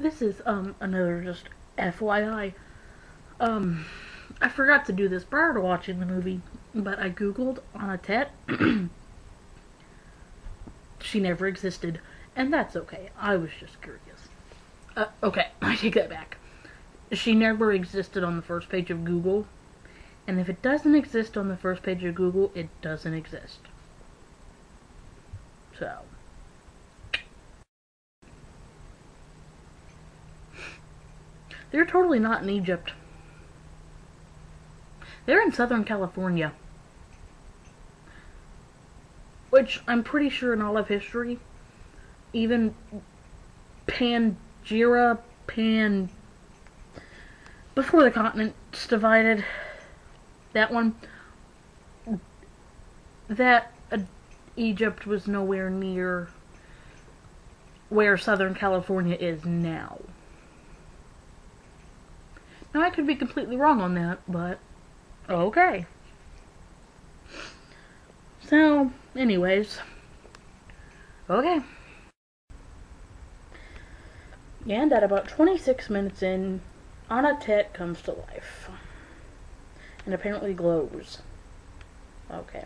This is another just FYI. I forgot to do this prior to watching the movie, but I googled Anna Tet. She never existed, and that's okay. I was just curious. Okay, I take that back. She never existed on the first page of Google, and if it doesn't exist on the first page of Google, it doesn't exist. So, they're totally not in Egypt. They're in Southern California. Which I'm pretty sure in all of history, even before the continents divided, that Egypt was nowhere near where Southern California is now. Now, I could be completely wrong on that, but okay. So, anyways, okay. And at about 26 minutes in, Anna Tet comes to life. And apparently glows. Okay.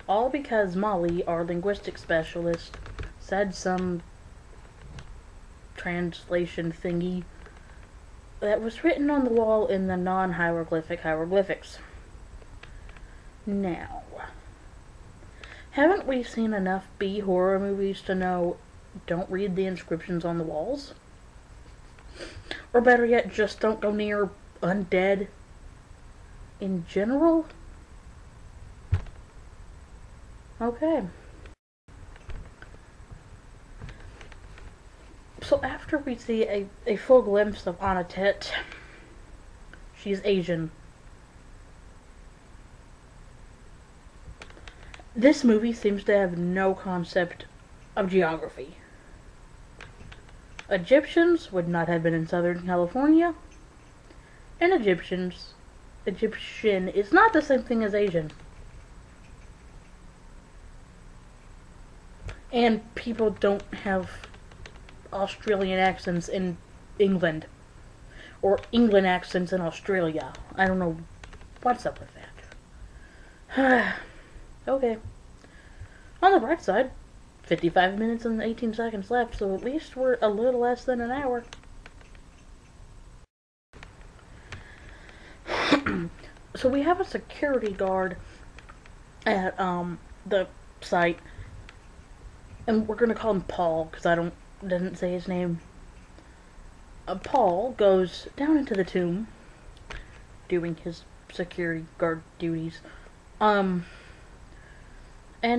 All because Molly, our linguistic specialist, said some translation thingy that was written on the wall in the non-hieroglyphic hieroglyphics. Now, haven't we seen enough B-horror movies to know don't read the inscriptions on the walls? Or better yet, just don't go near undead in general? Okay. So after we see a full glimpse of Anna Tet, she's Asian. This movie seems to have no concept of geography. Egyptians would not have been in Southern California, and Egyptian is not the same thing as Asian. And people don't have Australian accents in England, or England accents in Australia. I don't know what's up with that. Okay. On the bright side, 55 minutes and 18 seconds left, so at least we're a little less than an hour. So we have a security guard at the site, and we're gonna call him Paul because didn't say his name. Paul goes down into the tomb, doing his security guard duties, and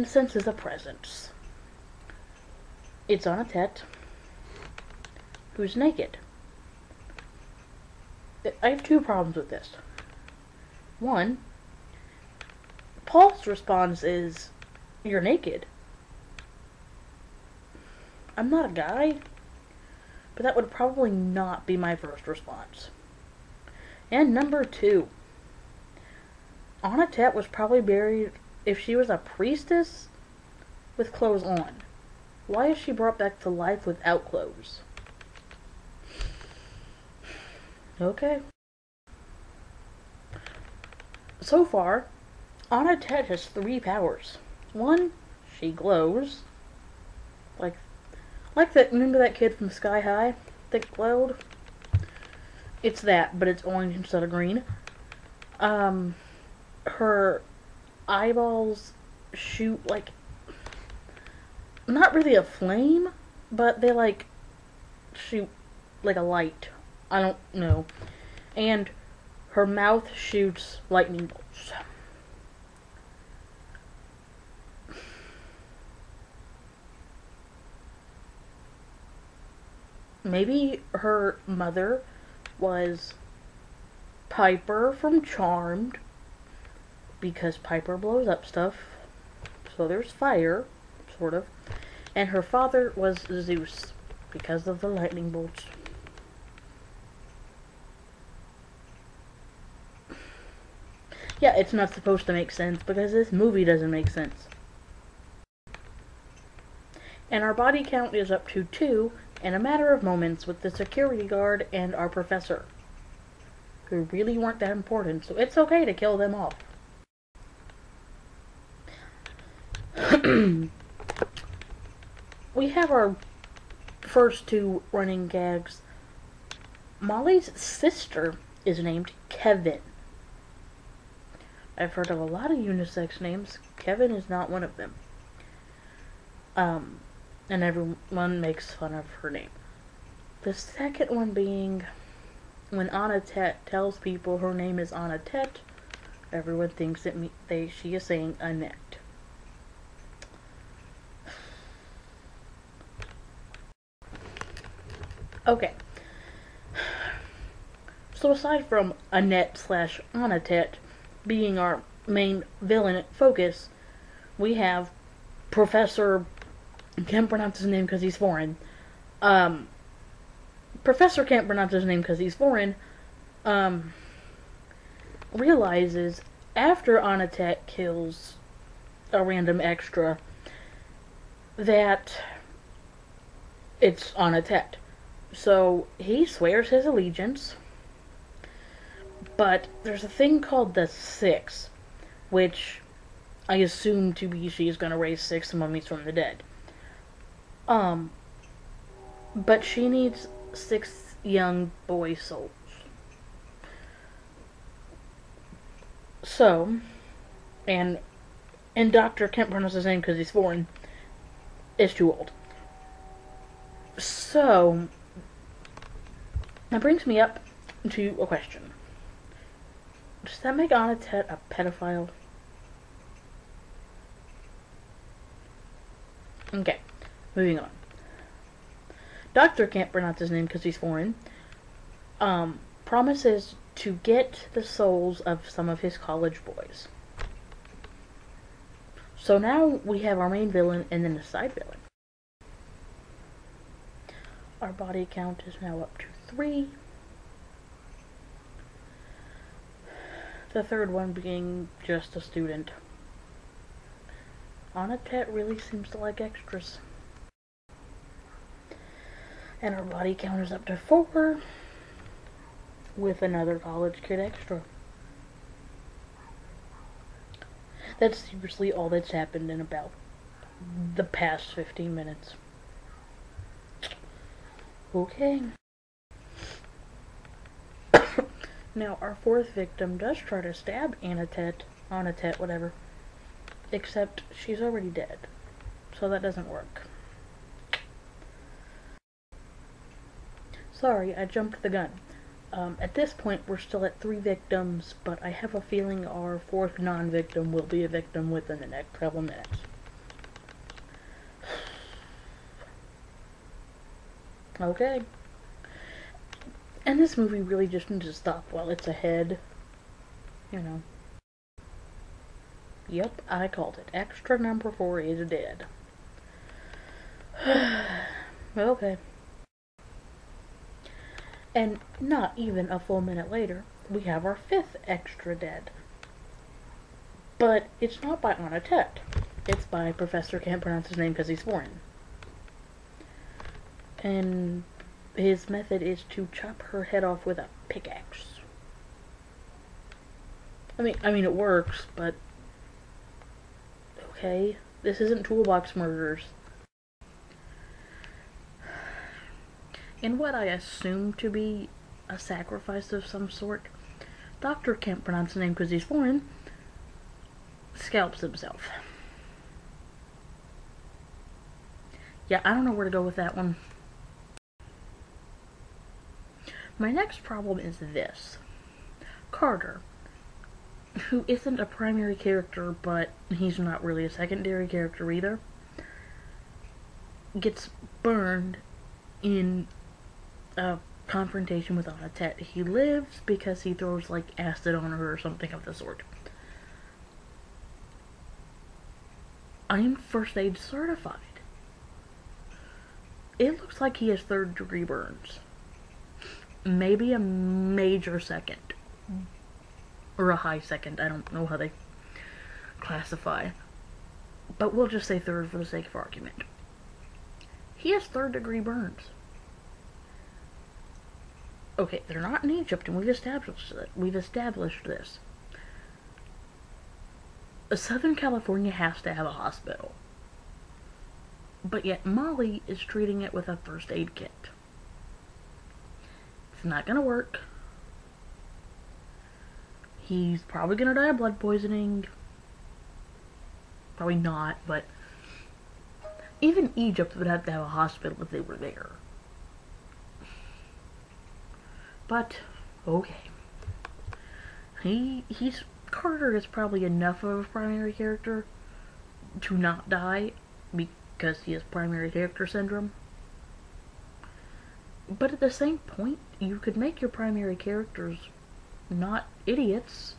senses a presence. It's Anna Tet, who's naked. I have two problems with this. One, Paul's response is, "You're naked." I'm not a guy, but that would probably not be my first response. And number two, Anna Tet was probably buried, if she was a priestess, with clothes on. Why is she brought back to life without clothes? Okay. So far, Anna Tet has 3 powers. One, she glows. Like that, remember that kid from Sky High that glowed? It's that, but it's orange instead of green. Her eyeballs shoot not really a flame, but they shoot like a light. I don't know. And her mouth shoots lightning bolts. Maybe her mother was Piper from Charmed, because Piper blows up stuff, so there's fire, sort of. And her father was Zeus, because of the lightning bolts. Yeah, it's not supposed to make sense, because this movie doesn't make sense. And our body count is up to 2 in a matter of moments with the security guard and our professor, who really weren't that important, so it's okay to kill them off. We have our first 2 running gags. Molly's sister is named Kevin. I've heard of a lot of unisex names. Kevin is not one of them. And everyone makes fun of her name. The second one being, when Annette tells people her name is Annette, everyone thinks that she is saying Annette. Okay. So aside from Annette/Annette being our main villain focus, we have Professor... can't pronounce his name because he's foreign. Professor can't pronounce his name because he's foreign. Realizes after Annette kills a random extra that it's Annette. So he swears his allegiance. But there's a thing called the Six, which I assume to be she's gonna raise 6 mummies from the dead. But she needs 6 young boy souls. So, and Doctor can't pronounce his name because he's foreign, is too old. So, that brings me up to a question. Does that make Annette a pedophile? Okay, moving on. Doctor can't pronounce his name because he's foreign. Promises to get the souls of some of his college boys. So now we have our main villain and then the side villain. Our body count is now up to 3. The third one being just a student. Annette really seems to like extras. And our body count is up to 4 with another college kid extra. That's seriously all that's happened in about the past 15 minutes. Okay. Now, our 4th victim does try to stab Annette, whatever. Except she's already dead. So that doesn't work. Sorry, I jumped the gun. At this point, we're still at 3 victims, but I have a feeling our 4th non-victim will be a victim within the next couple minutes. Okay. And this movie really just needs to stop while it's ahead. You know. Yep, I called it. Extra number 4 is dead. Okay. And not even a full minute later, we have our 5th extra dead. But it's not by Annette. It's by Professor can't pronounce his name because he's foreign. And his method is to chop her head off with a pickaxe. I mean it works, but okay, this isn't Toolbox Murders. In what I assume to be a sacrifice of some sort, Doctor can't pronounce the name because he's foreign, scalps himself. Yeah, I don't know where to go with that one. My next problem is this. Carter, who isn't a primary character, but he's not really a secondary character either, gets burned in a confrontation with Annette. He lives because he throws, like, acid on her or something of the sort. I'm first aid certified. It looks like he has 3rd-degree burns. Maybe a major second. Or a high second. I don't know how they classify. But we'll just say 3rd for the sake of argument. He has third-degree burns. Okay, they're not in Egypt, and we've established this. Southern California has to have a hospital. But yet Molly is treating it with a first aid kit. It's not gonna work. He's probably gonna die of blood poisoning. Probably not, but even Egypt would have to have a hospital if they were there. But, okay. Carter is probably enough of a primary character to not die because he has primary character syndrome. But at the same point, you could make your primary characters not idiots.